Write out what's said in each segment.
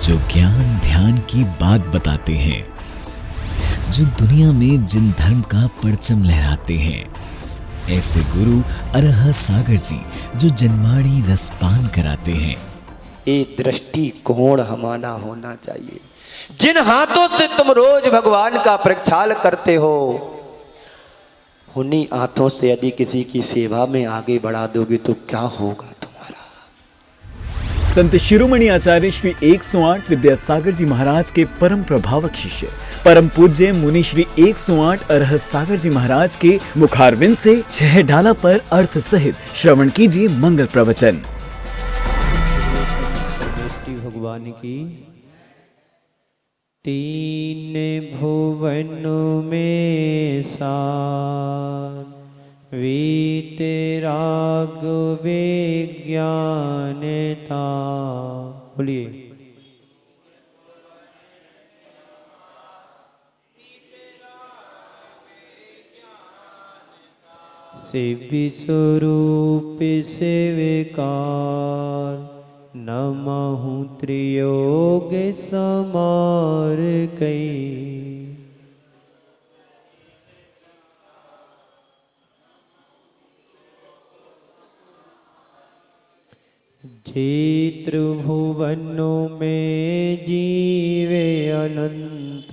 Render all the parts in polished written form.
जो ज्ञान ध्यान की बात बताते हैं, जो दुनिया में जिन धर्म का परचम लहराते हैं, ऐसे गुरु अरह सागर जी जो जन्माड़ी रसपान कराते हैं। ये दृष्टिकोण हमारा होना चाहिए। जिन हाथों से तुम रोज भगवान का प्रक्षाल करते हो, उन्हीं हाथों से यदि किसी की सेवा में आगे बढ़ा दोगे तो क्या होगा तुम्हारा। संत शिरोमणि आचार्य श्री 108 विद्यासागर जी महाराज के परम प्रभावक शिष्य परम पूज्य मुनि श्री 108 अरह सागर जी महाराज के मुखारविंद से 6 डाला पर अर्थ सहित श्रवण कीजिए मंगल प्रवचन। भगवान की। तीन भुवन में सार वीतराग विज्ञानता। बोलिए। सेवि स्वरूप सेविकार नमहु त्रियोग समार कई। जे त्रिभुवनों में जीवे अनंत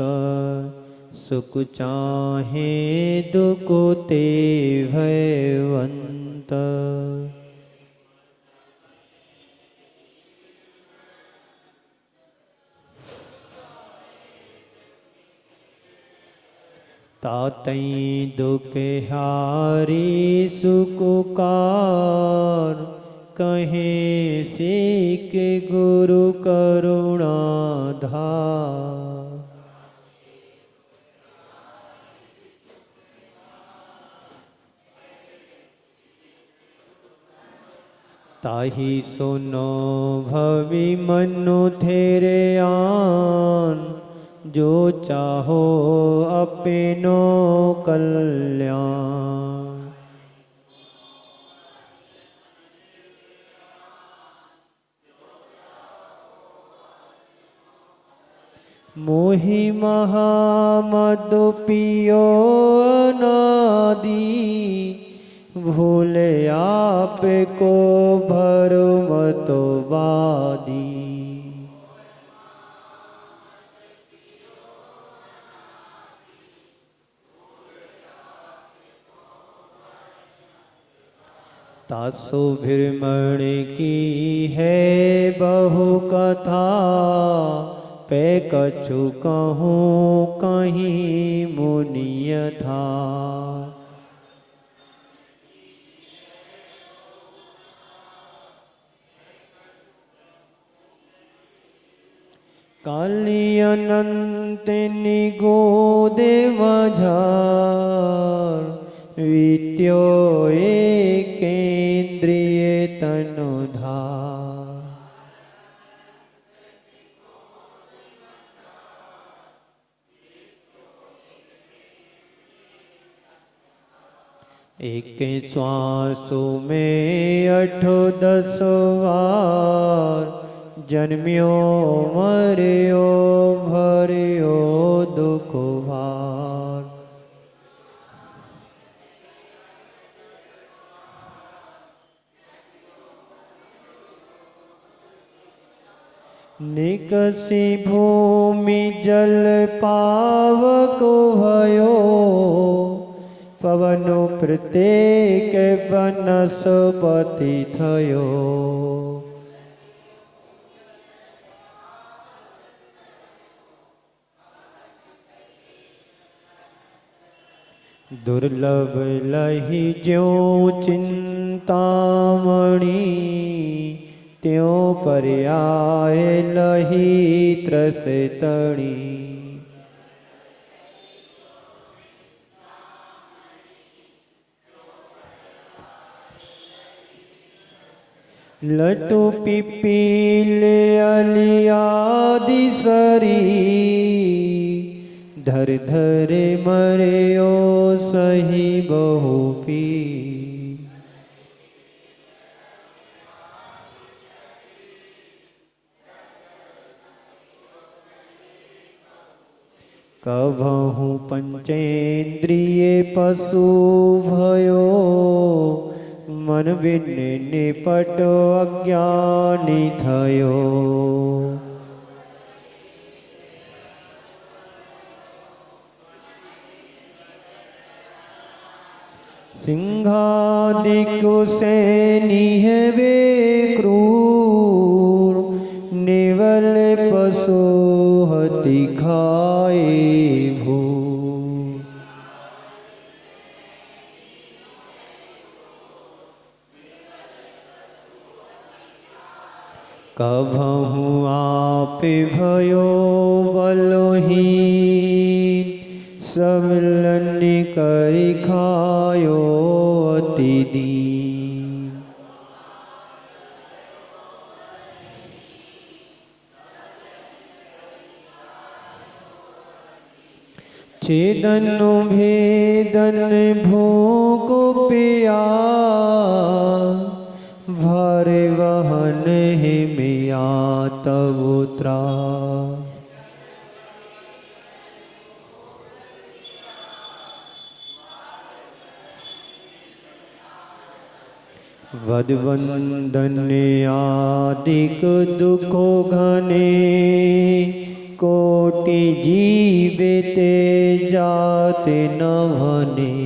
सुख चाहे दुख ते भयवंत। तातई दुख हारी सुकुकार कहे सीख गुरु करुणा धार। ताही सुनो भवि मनु थेरे आन जो चाहो अपनो कल्याण। मोहि महामद पियो अनादि भूल आप को भरम तो वादी। तासु भ्रमण की है बहु कथा पे कछु कहूँ कहीं मुनिय था। काली अनंत निगोद मझार वित्यो केंद्रीय तनुधार। एक श्वासों में 8-10 बार जन्म्यो मर्यो भर्यो दुख भार। निकसी भूमि जल पावक भयो पवनो प्रत्येक वनस्पति थयो। दुर्लभ लही ज्यों चिंतामणि त्यों पर्याय लही त्रसतणी। लटू पिपील अलियादि सरी धर धर मर्यो सही बहु पी। कभहु पंचेन्द्रिय पशु भयो, मन बिन निपट अज्ञानी थयो। सिंहादिक सैनी है वे क्रूर, निवल पशु हति खाए भूर। कभहु आप भयो बलहीन, सब लन्नी करि खायो अति दीन। छेदन भेदन भूख प्यास, भारे वहन है मिया तब त्रास। वदवंदन आदिक दुखो घने, कोटि जीविते जाते न भने।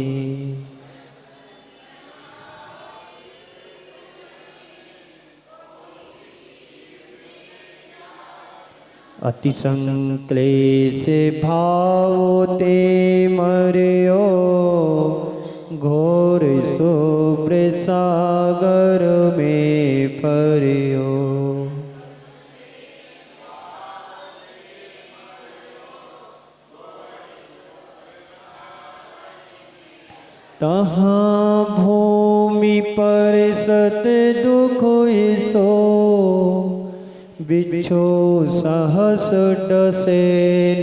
अति संक्लेश भावते मर्यो, घोर शुभ्र सागर में पर्यो। तहाँ भूमि पर सत दुख सो, बिच्छो सहस डसे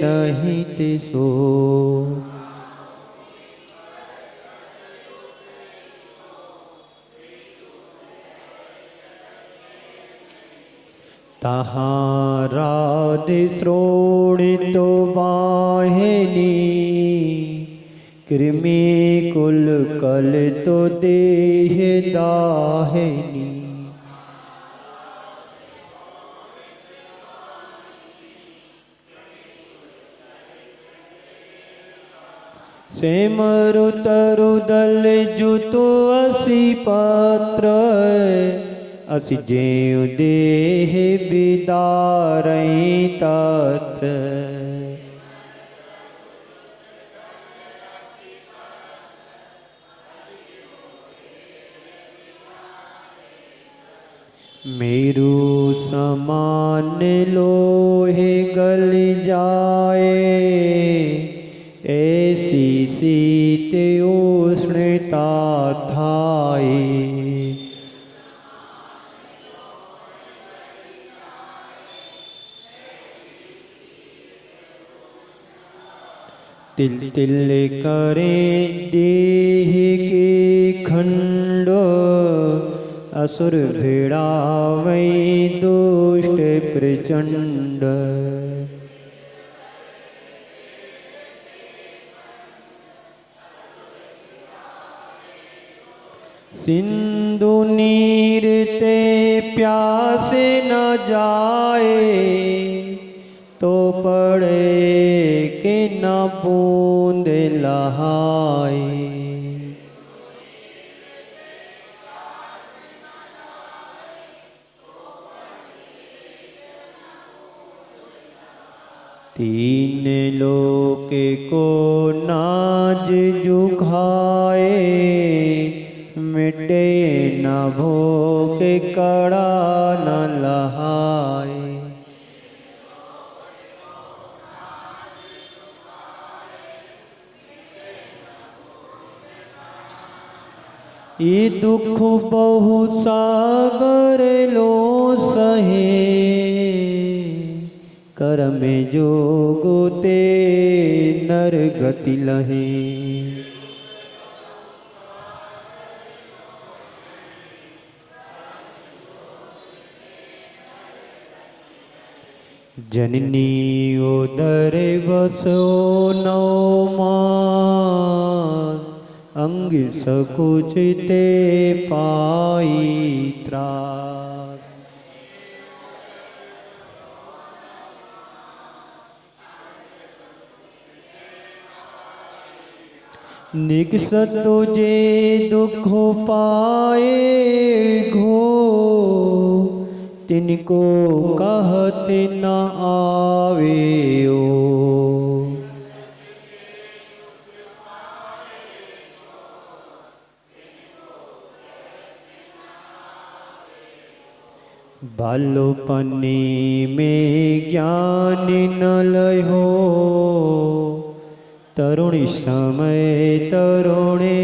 नहीं तिसो। तहाँ राधि श्रोणितो वाहिनी, कृमि कुल कल तो देह दाहिनी। सेमरु तरु दल जुतो असी पात्र, असि जेउ देह बिदारई तत्र। मेरु समान लोहे गल जाए, ऐसी शीत उष्णता थाए। तिल तिल करें देह के खंड, असुर भिड़ावै दुष्ट प्रचंड। सिंधु नीर ते प्यासे न जाए, तो पड़े के न बूंद लहाए। तीन लोक को नाज जुखाए, मिटे न भोग कड़ा न लहाए। ये दुख बहु सागर लो सहे, कर्म जोगते नर गति लहे। जननी उदर बसो 9 मास, अंग सकुचिते पाई त्रास। निकसत तुझे दुख पाए घो, तिनको कहत न आवे ओ। बालोपने में ज्ञान न लयो, तरुण समय तरुणे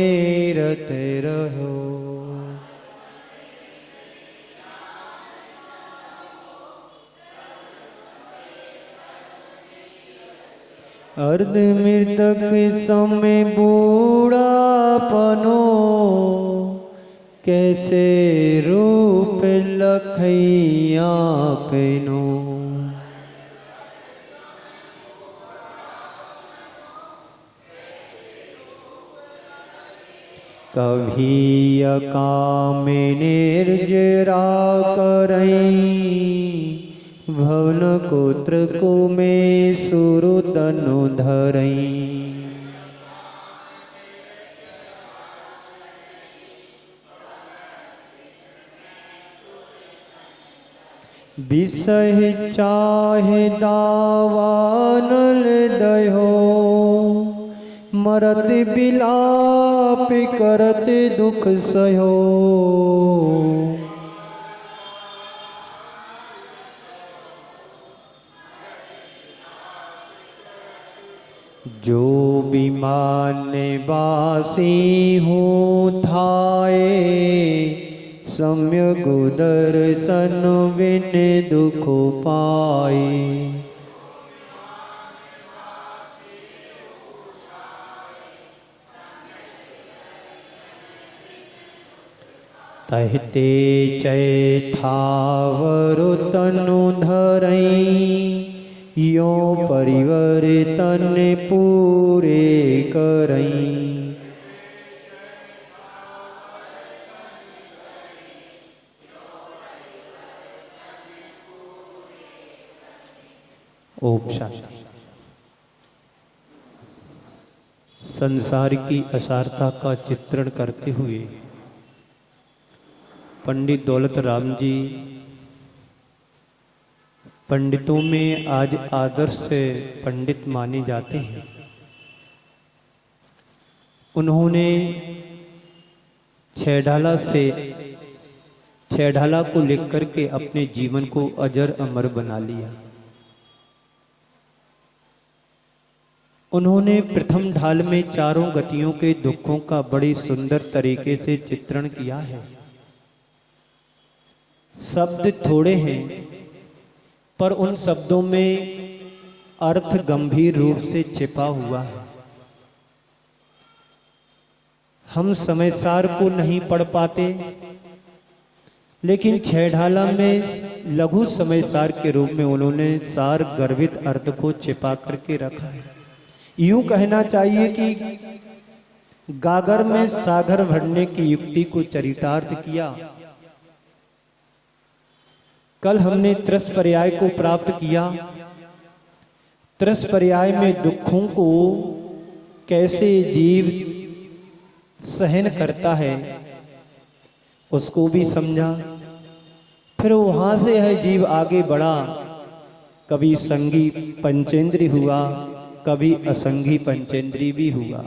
रत रहो। अर्ध मृतक समय बूढ़ापनो, कैसे रूप लखैया कैनो। कभी अकाम निर्जरा करई, भवन कोत्र को में सुरतनु धरई। विषय चाहे दावानल दयो, मरत बिलाप करत दुख सहो। जो विमान बासी हो थाए, सम्यक दर्शन बिन दुख पाए। तहते चैथावर तनु धरई, यो परिवर्तन पूरे करई। ओम शांति। संसार की असारता का चित्रण करते हुए पंडित दौलत राम जी पंडितों में आज आदर्श पंडित माने जाते हैं। उन्होंने छेढ़ाला को लिख करके अपने जीवन को अजर अमर बना लिया। उन्होंने प्रथम ढाल में चारों गतियों के दुखों का बड़ी सुंदर तरीके से चित्रण किया है। शब्द थोड़े हैं पर उन शब्दों में अर्थ गंभीर रूप से छिपा हुआ है। हम समय सार को नहीं पढ़ पाते, लेकिन छेढ़ाला में लघु समय सार के रूप में उन्होंने सार गर्भित अर्थ को छिपा करके रखा है। यूं कहना चाहिए कि गागर में सागर भरने की युक्ति को चरितार्थ किया। कल हमने त्रस पर्याय को प्राप्त किया। त्रस पर्याय में दुखों को कैसे जीव सहन करता है उसको भी समझा। फिर वहां से है जीव आगे बढ़ा, कभी संगी पंचेंद्री हुआ, कभी असंगी पंचेंद्री भी हुआ।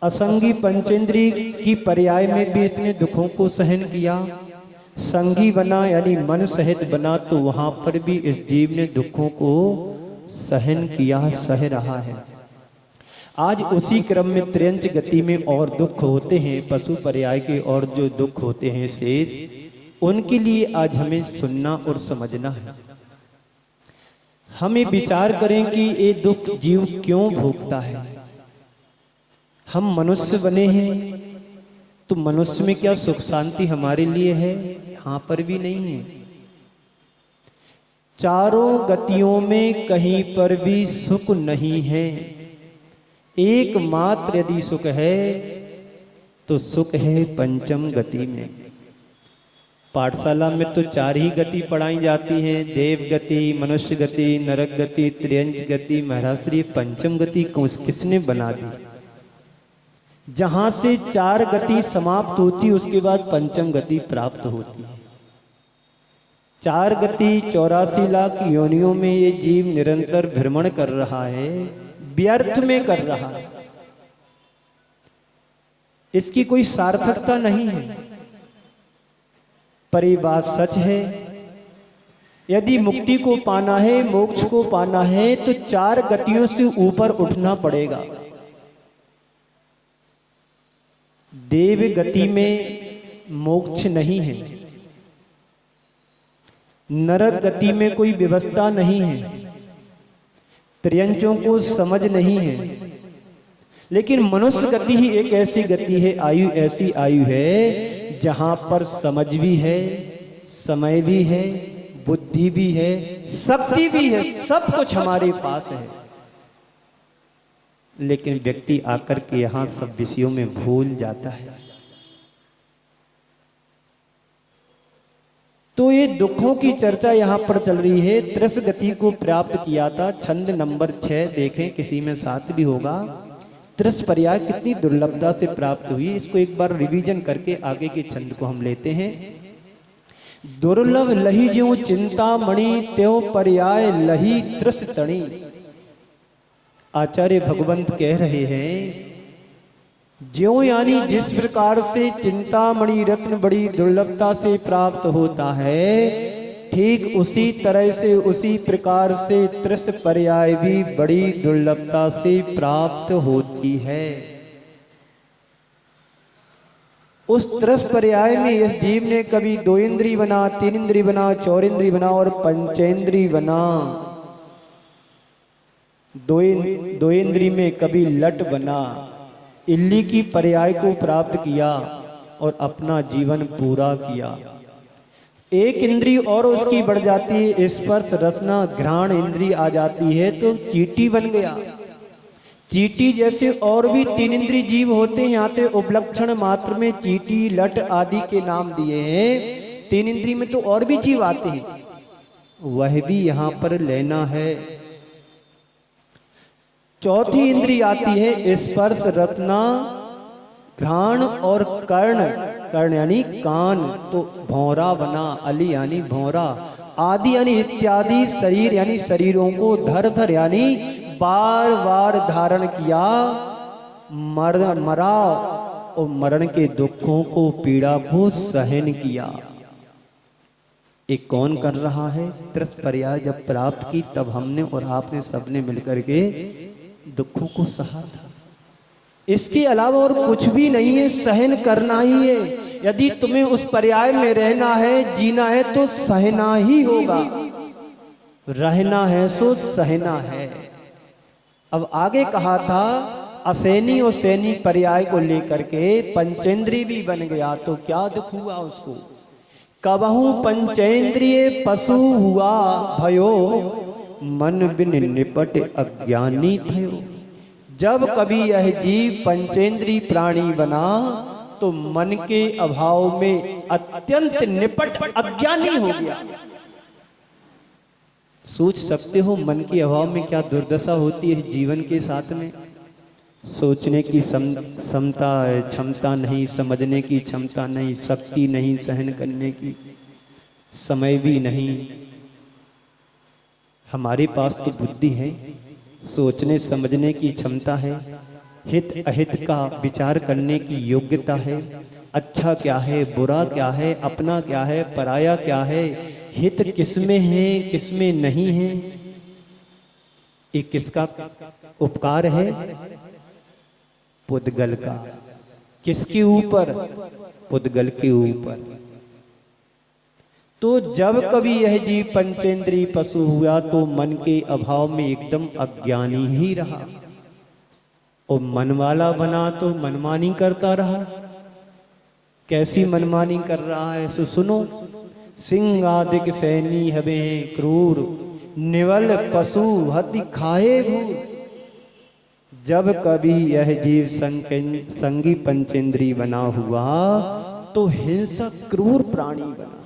असंगी पंचेंद्री की पर्याय में भी इतने दुखों को सहन किया। संगी बना यानी मन सहित बना, तो वहां पर भी इस जीव ने दुखों को सहन किया, सह रहा है। आज उसी क्रम में त्र्यंच गति में और दुख होते हैं, पशु पर्याय के और जो दुख होते हैं शेष, उनके लिए आज हमें सुनना और समझना है। हमें विचार करें कि ये दुख जीव क्यों भोगता है। हम मनुष्य बने हैं तो मनुष्य में क्या सुख शांति हमारे लिए है? यहाँ पर भी नहीं है। चारों गतियों में कहीं पर भी सुख नहीं है, एकमात्र यदि सुख है तो सुख है पंचम गति में। पाठशाला में तो 4 ही गति पढ़ाई जाती हैं, देव गति, मनुष्य गति, नरक गति, त्रियंच गति। महाराज श्री पंचम गति किसने बना दी? जहां से 4 गति समाप्त होती उसके बाद पंचम गति प्राप्त होती है। 4 गति 84 लाख योनियों में ये जीव निरंतर भ्रमण कर रहा है, व्यर्थ में कर रहा है, इसकी कोई सार्थकता नहीं है। पर ये बात सच है, यदि मुक्ति को पाना है, मोक्ष को पाना है तो 4 गतियों से ऊपर उठना पड़ेगा। देव गति में मोक्ष नहीं है, नरक गति में कोई व्यवस्था नहीं है, त्रियंचों को समझ नहीं है, लेकिन मनुष्य गति ही एक ऐसी गति है, आयु ऐसी आयु है जहां पर समझ भी है, समय भी है, बुद्धि भी है, शक्ति भी है, सब कुछ हमारे पास है। लेकिन व्यक्ति आकर के यहां सब विषयों में भूल जाता है। तो ये दुखों की चर्चा यहां पर चल रही है। त्रस गति को प्राप्त किया था, छंद नंबर 6 देखें, किसी में 7 भी होगा। त्रस पर्याय कितनी दुर्लभता से प्राप्त हुई, इसको एक बार रिवीजन करके आगे के छंद को हम लेते हैं। दुर्लभ लही ज्यों चिंतामणि, त्यों पर्याय लही त्रस तणी। आचार्य भगवंत कह रहे हैं, ज्यों यानी जिस प्रकार से चिंतामणि रत्न बड़ी दुर्लभता से प्राप्त होता है, ठीक उसी तरह से उसी प्रकार से त्रस पर्याय भी बड़ी दुर्लभता से प्राप्त होती है। उस त्रस पर्याय में इस जीव ने कभी 2 इंद्री बना, 3 इंद्री बना, 4 इंद्री बना और पंचेंद्री बना। 2 इंद्री में कभी लट बना, इल्ली की पर्याय को प्राप्त किया और अपना जीवन पूरा किया। 1 इंद्री और उसकी बढ़ जाती है, स्पर्श रसना घ्राण इंद्री आ जाती है तो चींटी बन गया। चींटी जैसे और भी 3 इंद्री जीव होते हैं, यहाँ पे उपलक्षण मात्र में चींटी, लट आदि के नाम दिए हैं। 3 इंद्री में तो और भी जीव आते हैं, वह भी यहाँ पर लेना है। चौथी इंद्री आती है स्पर्श रत्ना घ्राण और कर्ण। कर्ण यानी कान, तो भौरा बना, अली यानी भौरा, आदि यानी इत्यादि, शरीर यानी शरीरों को धर धर यानी बार बार धारण किया, मरा और मरण के दुखों को, पीड़ा को सहन किया। एक कौन कर रहा है? त्रस पर्याय जब प्राप्त की तब हमने और आपने सबने मिलकर के दुखों को सहा था। इसके अलावा और कुछ भी नहीं है, सहन करना ही है। यदि तुम्हें उस पर्याय में रहना है, जीना है तो सहना ही होगा, रहना है सो सहना है। अब आगे कहा था असैनी और सैनी पर्याय को लेकर के पंचेंद्रिय भी बन गया तो क्या दुख हुआ उसको। कबहू पंचेंद्रिय पशु हुआ भयो, मन बिन निपट अज्ञानी थयो। जब कभी यह जीव पंचेंद्रिय प्राणी बना तो मन के अभाव में अत्यंत निपट अज्ञानी हो गया। सोच सकते हो मन के अभाव में क्या दुर्दशा होती है जीवन के साथ में। सोचने की क्षमता नहीं, समझने की क्षमता नहीं, शक्ति नहीं, सहन करने की समय भी नहीं। हमारे पास तो बुद्धि है, सोचने समझने की क्षमता है, हित अहित का विचार करने की योग्यता है, अच्छा क्या है, बुरा क्या है, अपना क्या है, पराया क्या है, हित किसमें है, किसमें नहीं है, ये किसका उपकार है? पुद्गल का। किसके ऊपर? पुद्गल के ऊपर। तो जब कभी यह जीव पंचेंद्रिय पशु हुआ तो मन के अभाव में एकदम अज्ञानी ही रहा और मन वाला बना तो मनमानी करता रहा। कैसी मनमानी कर रहा है सो सुनो। सिंहादिक सैनी हवे क्रूर, निवल पशु हति खाए भूर। जब कभी यह जीव संगी पंचेंद्री बना हुआ तो हिंसक क्रूर प्राणी बना।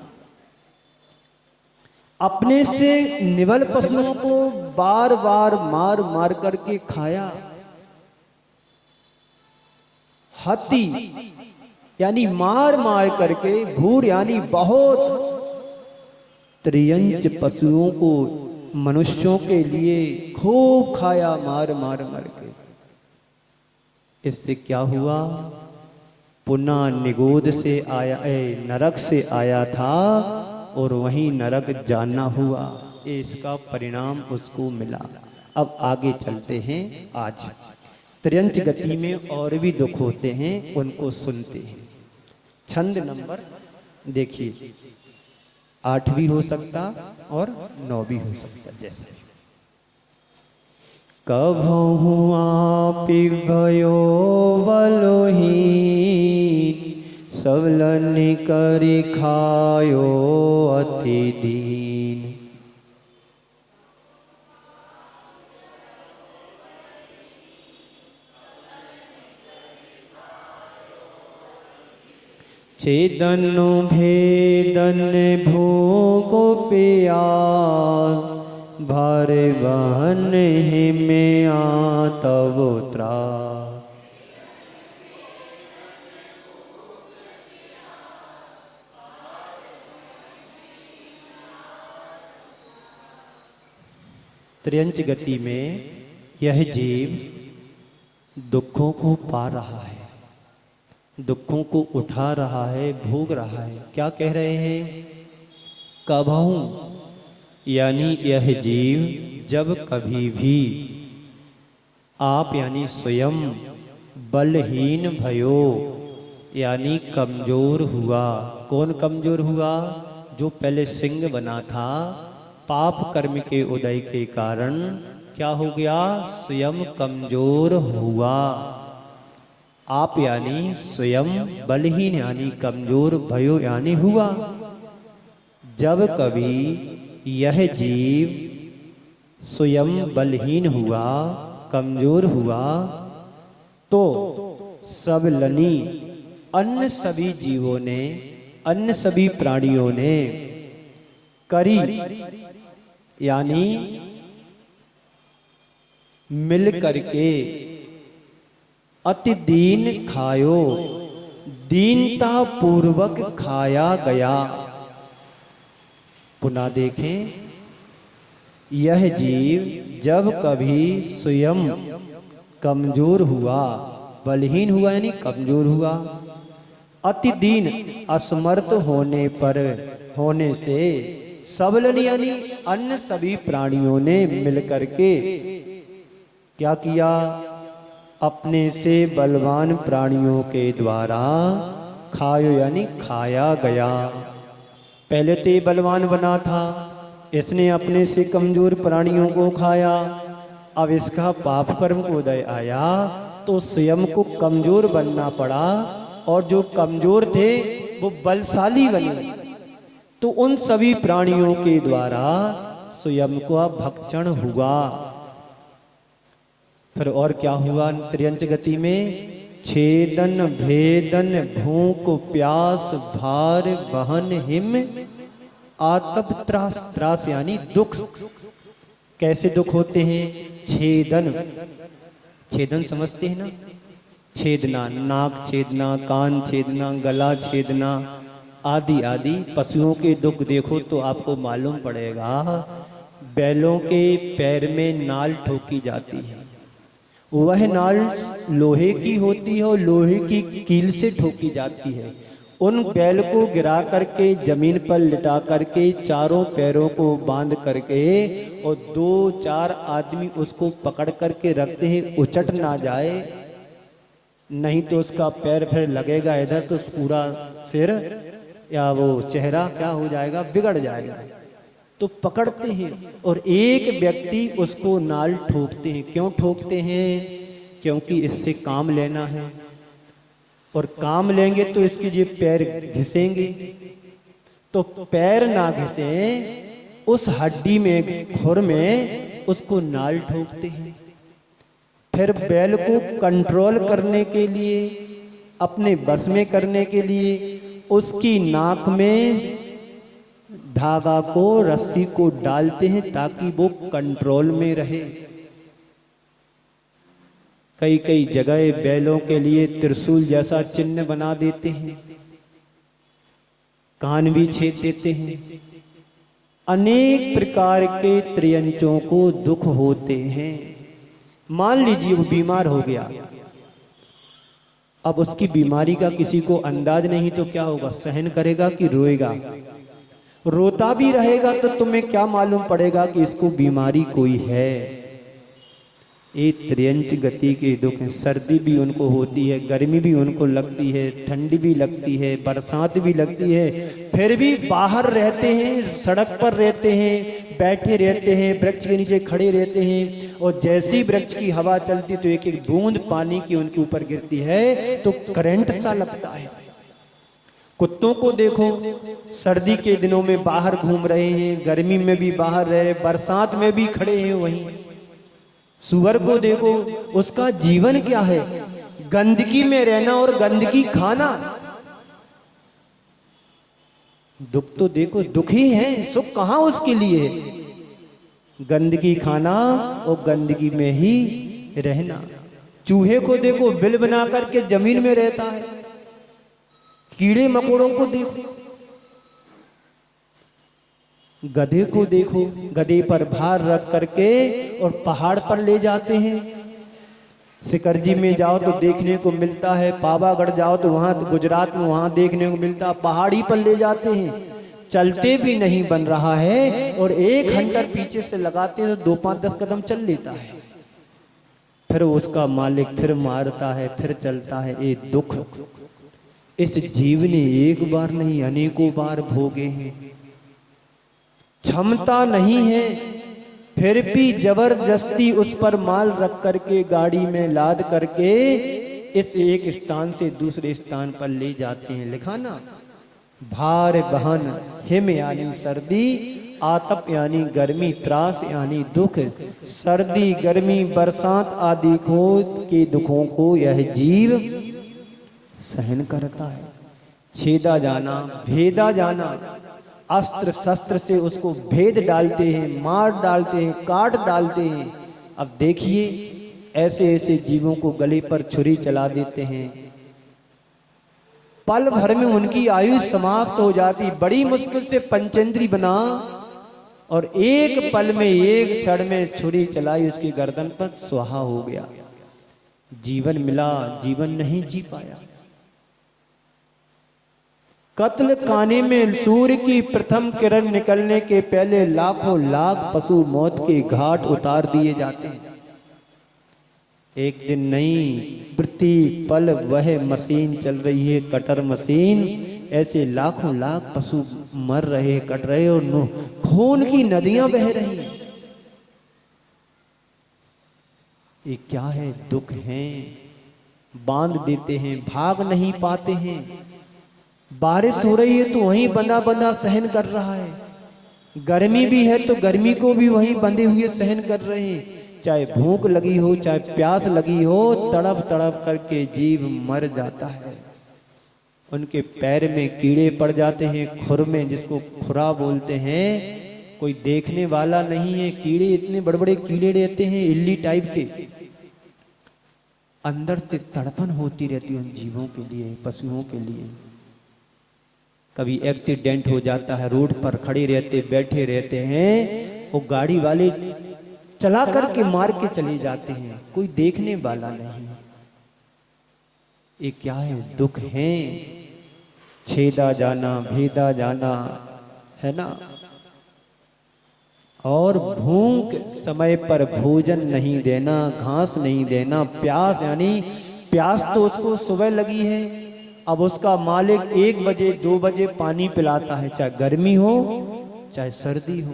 अपने से निवल पशुओं को बार बार मार मार करके खाया। हति यानी मार मार करके, भूर यानी बहुत, त्रियंच पशुओं को मनुष्यों के लिए खूब खाया मार मार मार के। इससे क्या हुआ? पुनः निगोद से आया, नरक से आया था और वहीं नरक जाना हुआ। इसका परिणाम उसको मिला। अब आगे चलते हैं। आज त्रियंच गति में और भी दुख होते हैं, उनको सुनते हैं। छंद नंबर देखिए, 8 भी हो सकता और 9 भी हो सकता। जैसे कभहु आपि भयो बलोहीन, सबलन करि खायो अति दीन। छेदन भेदन भूख प्यास, भार बहन में तब त्रास। त्रियंच गति में यह जीव दुखों को पा रहा है, दुखों को उठा रहा है, भोग रहा है। क्या कह रहे हैं? कभहु यानी यह जीव जब कभी भी, आप यानी स्वयं, बलहीन भयो यानी कमजोर हुआ। कौन कमजोर हुआ? जो पहले सिंह बना था, पाप कर्म के उदय के कारण क्या हो गया? स्वयं कमजोर हुआ। आप यानी स्वयं, बलहीन यानी कमजोर, भयो यानी हुआ। जब कभी यह जीव स्वयं बलहीन हुआ, कमजोर हुआ, तो सबलनी, अन्य सभी जीवों ने, अन्य सभी प्राणियों ने, करी यानी मिल करके, अति दीन खायो, दीनता पूर्वक खाया गया। पुनः देखें, यह जीव जब कभी स्वयं कमजोर हुआ, बलहीन हुआ यानी कमजोर हुआ, अति दीन असमर्थ होने पर, होने से, सबलन यानी अन्य सभी प्राणियों ने मिलकर के क्या किया? अपने से बलवान प्राणियों के द्वारा खायो यानी खाया गया। पहले तो ये बलवान बना था, इसने अपने से कमजोर प्राणियों को खाया। अब इसका पाप कर्म उदय आया तो स्वयं को कमजोर बनना पड़ा, और जो कमजोर थे वो बलशाली बने। तो उन सभी प्राणियों के द्वारा स्वयं को भक्षण हुआ। फिर और क्या हुआ? त्रियंच गति में छेदन भेदन भूख प्यास भार बहन हिम आतप त्रास। त्रास यानी दुख। कैसे दुख होते हैं? छेदन, छेदन समझते हैं ना? छेदना, नाक छेदना, कान छेदना, गला छेदना आदि आदि। पशुओं के दुख देखो तो आपको मालूम पड़ेगा। बैलों के पैर में नाल ठोकी जाती है, वह नाल लोहे की होती है और लोहे की कील से ठोकी जाती है। उन बैल को गिरा करके जमीन पर लिटा करके चारों पैरों को बांध करके और 2-4 आदमी उसको पकड़ करके रखते हैं, उचट ना जाए, नहीं तो उसका पैर फिर लगेगा इधर तो पूरा सिर या वो चेहरा क्या हो जाएगा? बिगड़ जाएगा। तो पकड़ते हैं और एक व्यक्ति उसको नाल ठोकते हैं। क्यों ठोकते हैं? क्योंकि इससे काम लेना है, और काम लेंगे तो इसके ये पैर घिसेंगे। तो पैर ना घिसे, उस हड्डी में, खुर में उसको नाल ठोकते हैं। फिर बैल को कंट्रोल करने के लिए, अपने बस में करने के लिए उसकी नाक में धागा को, रस्सी को डालते हैं ताकि वो कंट्रोल में रहे। कई कई जगह बैलों के लिए त्रिशूल जैसा चिन्ह बना देते हैं, कान भी छेद देते हैं। अनेक प्रकार के त्रियंचों को दुख होते हैं। मान लीजिए वो बीमार हो गया, अब उसकी बीमारी का किसी को अंदाज नहीं, तो क्या होगा? सहन करेगा कि रोएगा? रोता भी रहेगा तो तुम्हें क्या मालूम पड़ेगा कि इसको बीमारी कोई है। ये त्रियंच गति के दुख हैं। सर्दी भी उनको होती है, गर्मी भी उनको लगती है, ठंडी भी लगती है, बरसात भी लगती है, फिर भी बाहर रहते हैं, सड़क पर रहते हैं, बैठे रहते हैं, वृक्ष के नीचे खड़े रहते हैं। और जैसी वृक्ष की हवा चलती तो एक एक बूंद पानी की उनके ऊपर गिरती है तो करंट सा लगता है। कुत्तों को देखो, सर्दी के दिनों में बाहर घूम रहे हैं, गर्मी में भी बाहर रह रहे, बरसात में भी खड़े हैं वहीं। सुअर को देखो, उसका जीवन क्या है? गंदगी में रहना और गंदगी खाना। दुख तो देखो, दुखी है, सुख कहां उसके लिए है? गंदगी खाना और गंदगी में ही रहना। चूहे को देखो, बिल बना करके जमीन में रहता है। कीड़े मकोड़ों को देखो, गधे को देखो, गधे पर भार रख करके और पहाड़ पर ले जाते हैं। सिकरजी में जाओ तो देखने को मिलता है, पावागढ़ जाओ तो वहां, गुजरात में वहां देखने को मिलता है, पहाड़ी पर ले जाते हैं। चलते भी नहीं बन रहा है और एक हंटर पीछे से लगाते हैं तो 2-5-10 कदम चल लेता है। फिर उसका मालिक फिर मारता है, फिर चलता है। ये दुख इस जीव ने एक बार नहीं अनेकों बार भोगे हैं। क्षमता नहीं है, फिर भी जबरदस्ती उस पर माल रख करके गाड़ी में लाद करके इस एक स्थान से दूसरे स्थान पर ले जाते हैं। लिखा ना, भार बहन, हिम यानी सर्दी, आतप यानी गर्मी, त्रास यानी दुख। सर्दी, गर्मी, बरसात आदि के दुखों को यह जीव सहन करता है। छेदा जाना, भेदा जाना, अस्त्र शस्त्र से उसको भेद डालते हैं, मार डालते हैं, काट डालते हैं। अब देखिए, ऐसे ऐसे जीवों को गले पर छुरी चला देते हैं, पल भर में उनकी आयु समाप्त हो जाती। बड़ी मुश्किल से पंचेंद्री बना और एक पल में, एक क्षण में छुरी चलाई, उसकी गर्दन पर सुहा हो गया। जीवन मिला, जीवन नहीं जी पाया। कत्ल खाने में सूर्य की प्रथम किरण निकलने के पहले लाखों लाख पशु मौत के घाट उतार दिए जाते हैं। एक दिन नहीं, प्रति पल वह मशीन चल रही है, कटर मशीन। ऐसे लाखों लाख पशु मर रहे, कट रहे और खून की नदियां बह रही हैं। ये क्या है? दुख है। बांध देते हैं, भाग नहीं पाते हैं। बारिश हो रही है तो वहीं बंधा बंधा सहन कर रहा है। गर्मी भी है तो गर्मी को भी वहीं बंधे हुए सहन कर रहे हैं। चाहे भूख लगी हो, चाहे प्यास लगी हो, तड़प तड़प करके जीव मर जाता है। उनके पैर में कीड़े पड़ जाते हैं, खुर में, जिसको खुरा बोलते हैं। कोई देखने वाला नहीं है। कीड़े इतने बड़े बड़े कीड़े रहते हैं, इल्ली टाइप के। अंदर से तड़पन होती रहती है उन जीवों के लिए, पशुओं के लिए। कभी एक्सीडेंट हो जाता है, रोड पर खड़े रहते, बैठे रहते हैं, वो गाड़ी वाले चला करके मार के चले जाते हैं, कोई देखने वाला नहीं। ये क्या है? दुख है। छेदा जाना, भेदा जाना, है ना। और भूख, समय पर भोजन नहीं देना, घास नहीं देना। प्यास, यानी प्यास तो उसको सुबह लगी है, अब उसका मालिक 1 बजे 2 बजे पानी पिलाता है, चाहे गर्मी हो चाहे सर्दी हो।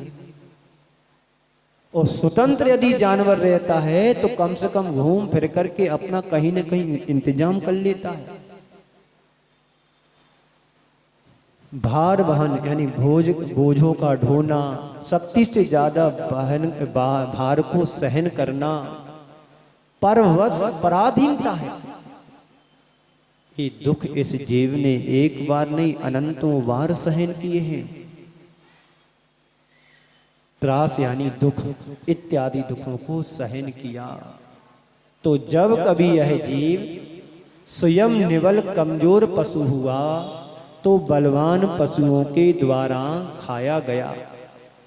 और स्वतंत्र यदि जानवर रहता है तो कम से कम घूम फिर करके अपना कहीं न कहीं इंतजाम कर लेता है। भार वहन यानी बोझों का ढोना, शक्ति से ज्यादा भार को सहन करना, परवश पराधीनता है। ये दुख इस जीव ने एक बार नहीं अनंतों बार सहन किए हैं। त्रास यानी दुख इत्यादि दुखों को सहन किया। तो जब कभी यह जीव स्वयं निबल कमजोर पशु हुआ तो बलवान पशुओं के द्वारा खाया गया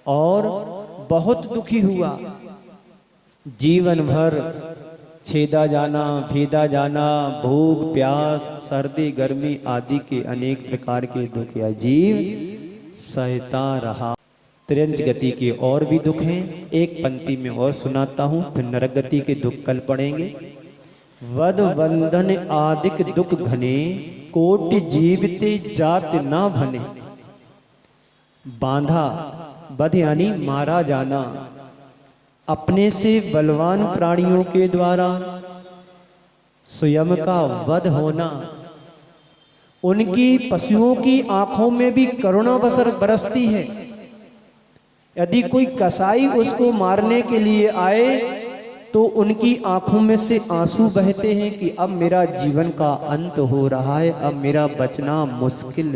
और बहुत दुखी हुआ। जीवन भर छेदा जाना, भेदा जाना, भूख प्यास, सर्दी गर्मी आदि के अनेक प्रकार के दुख यह जीव सहता रहा। त्रियंच गति के और भी दुख हैं, एक पंक्ति में और सुनाता हूं, फिर नरक गति के दुख कल पढ़ेंगे। वध बंधन आदिक दुख घने, कोटि जीवते जात ना भने। बांधा, वध यानी मारा जाना, अपने से बलवान प्राणियों के द्वारा स्वयं का वध होना, उनकी पशुओं की आंखों में भी करुणा बरसती है। यदि कोई कसाई उसको मारने के लिए आए तो उनकी आंखों में से आंसू बहते हैं कि अब मेरा जीवन का अंत हो रहा है, अब मेरा बचना मुश्किल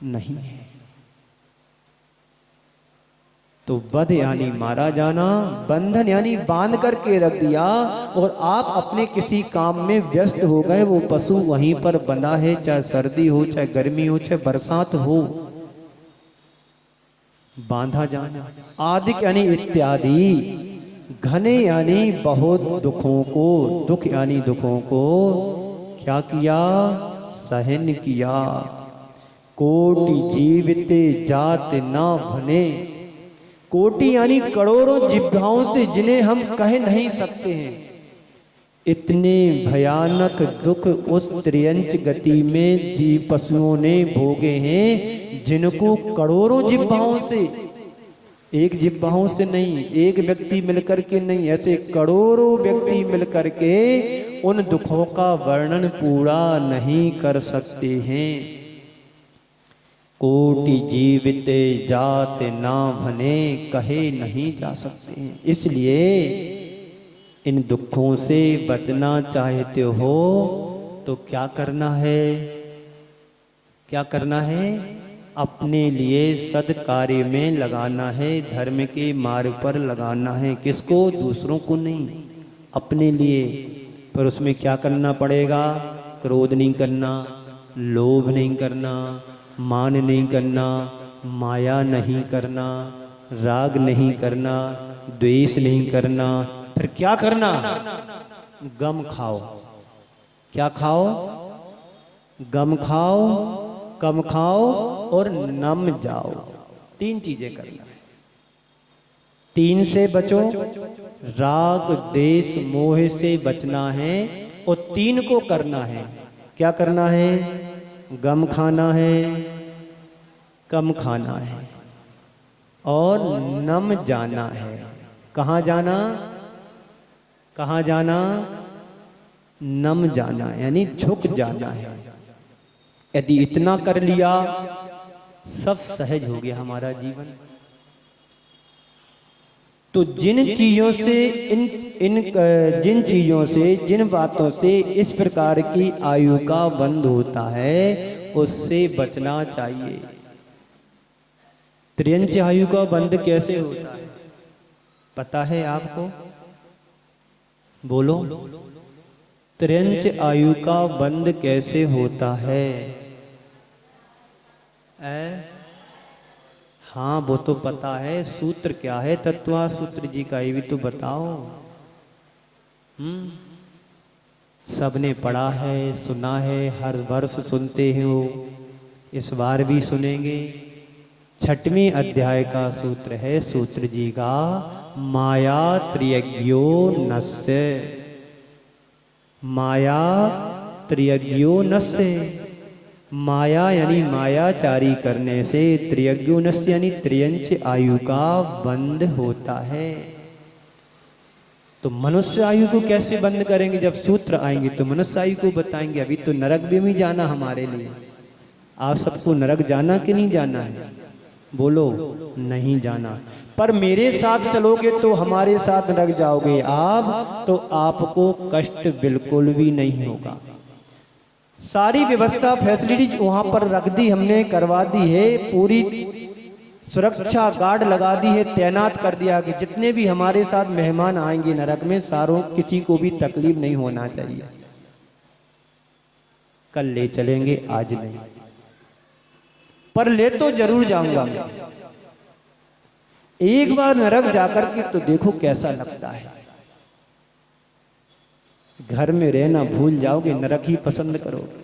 नहीं है। तो वध यानी मारा जाना, बंधन यानी बांध करके रख दिया और आप अपने किसी काम में व्यस्त हो गए, वो पशु वहीं पर बंधा है, चाहे सर्दी हो, चाहे गर्मी हो, चाहे बरसात हो, बांधा जाना। आदिक यानी इत्यादि, घने यानी बहुत दुखों को, दुख यानी दुखों को क्या किया, सहन किया। कोटि जीविते जात ना भने, कोटि यानी करोड़ों जिह्वाओं से जिन्हें हम कह नहीं सकते हैं। इतने भयानक दुख उस त्रियंच गति में जीव पशुओं ने भोगे हैं, जिनको करोड़ों जिह्वाओं से, एक जिह्वाओं से नहीं, एक व्यक्ति मिलकर के नहीं, ऐसे करोड़ों व्यक्ति मिलकर के उन दुखों का वर्णन पूरा नहीं कर सकते हैं। कोटि जीविते जात ना भने, कहे नहीं जा सकते हैं। इसलिए इन दुखों से बचना चाहते हो तो क्या करना है, क्या करना है, अपने लिए सद्कार्य में लगाना है, धर्म के मार्ग पर लगाना है। किसको, दूसरों को नहीं, अपने लिए। पर उसमें क्या करना पड़ेगा, क्रोध नहीं करना, लोभ नहीं करना, मान नहीं करना, माया नहीं करना, राग नहीं करना, द्वेष नहीं करना। फिर क्या करना, गम खाओ। क्या खाओ, गम खाओ, कम खाओ और नम जाओ। तीन चीजें करना है। तीन से बचो, राग द्वेष मोह से बचना है और तीन को करना है। क्या करना है, गम खाना है, कम खाना है और नम जाना है। कहाँ जाना, कहाँ जाना, नम जाना यानी झुक जाना है। यदि इतना कर लिया, सब सहज हो गया हमारा जीवन। तो जिन चीजों से जिन चीजों से, जिन बातों से इस प्रकार की आयु का बंध होता है, उससे बचना चाहिए। त्रियंच आयु का बंध कैसे होता है, पता है आपको? बोलो, त्रियंच आयु का बंध कैसे होता है? हाँ, वो तो पता है। सूत्र क्या है, तत्वा सूत्र जी का, ये भी तो बताओ। सबने पढ़ा है, सुना है, हर वर्ष सुनते हो, इस बार भी सुनेंगे। 6वें अध्याय का सूत्र है सूत्र जी का, माया त्रियज्ञो नस्य। माया त्रियज्ञो नस्य, माया यानी मायाचारी करने से, त्रियज्ञो नस्य यानी त्रियंच आयु का बंध होता है। तो मनुष्य आयु को कैसे बंद करेंगे? जब सूत्र आएंगे तो मनुष्य आयु को बताएंगे। अभी तो नरक में भी जाना हमारे लिए, आप सबको नरक जाना कि नहीं जाना है? बोलो, नहीं जाना। पर मेरे साथ चलोगे तो हमारे साथ नरक जाओगे आप, तो आपको कष्ट बिल्कुल भी नहीं होगा। सारी व्यवस्था फैसिलिटीज वहां पर रख दी हमने, करवा दी है, पूरी सुरक्षा गार्ड लगा दी है, तैनात कर दिया कि जितने भी हमारे साथ मेहमान आएंगे नरक में, सारों किसी को भी तकलीफ नहीं होना चाहिए। कल ले चलेंगे, आज नहीं, पर ले तो जरूर जाऊंगा मैं। एक बार नरक जाकर के तो देखो कैसा लगता है। घर में रहना भूल जाओगे, नरक ही पसंद करोगे,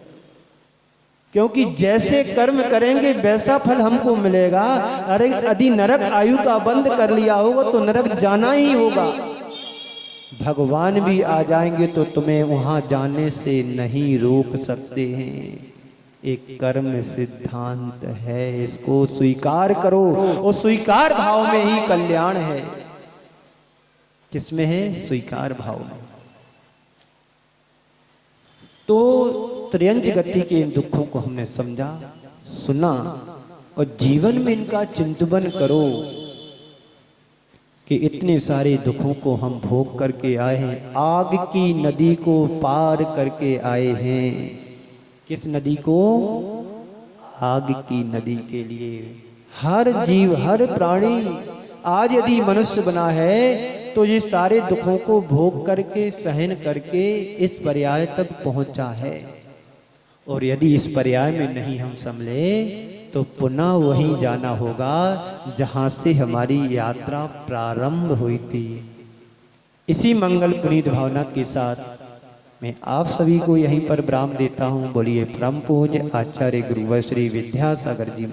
क्योंकि जैसे कर्म करेंगे वैसा फल हमको मिलेगा। अरे यदि नरक आयु का बंद कर लिया होगा तो नरक जाना ही होगा। भगवान भी आ जाएंगे तो तुम्हें वहां जाने से नहीं रोक सकते हैं। एक कर्म सिद्धांत है, इसको स्वीकार करो, और स्वीकार भाव में ही कल्याण है। किसमें है? स्वीकार भाव में। तो त्रियंच गति के इन दुखों को हमने समझा, सुना, और जीवन में इनका चिंतन करो कि इतने सारे दुखों को हम भोग करके आए हैं, आग की नदी को पार करके आए हैं। किस नदी को? आग की नदी के लिए हर जीव, हर प्राणी आज यदि मनुष्य बना है तो ये सारे दुखों को भोग करके, सहन करके इस पर्याय तक पहुंचा है। और यदि इस पर्याय में नहीं हम संभले तो पुनः वहीं जाना होगा जहां से हमारी यात्रा प्रारंभ हुई थी। इसी मंगल पुनीत भावना के साथ मैं आप सभी को यहीं पर विराम देता हूं। बोलिए परम पूज्य आचार्य गुरुवर श्री विद्यासागर जी।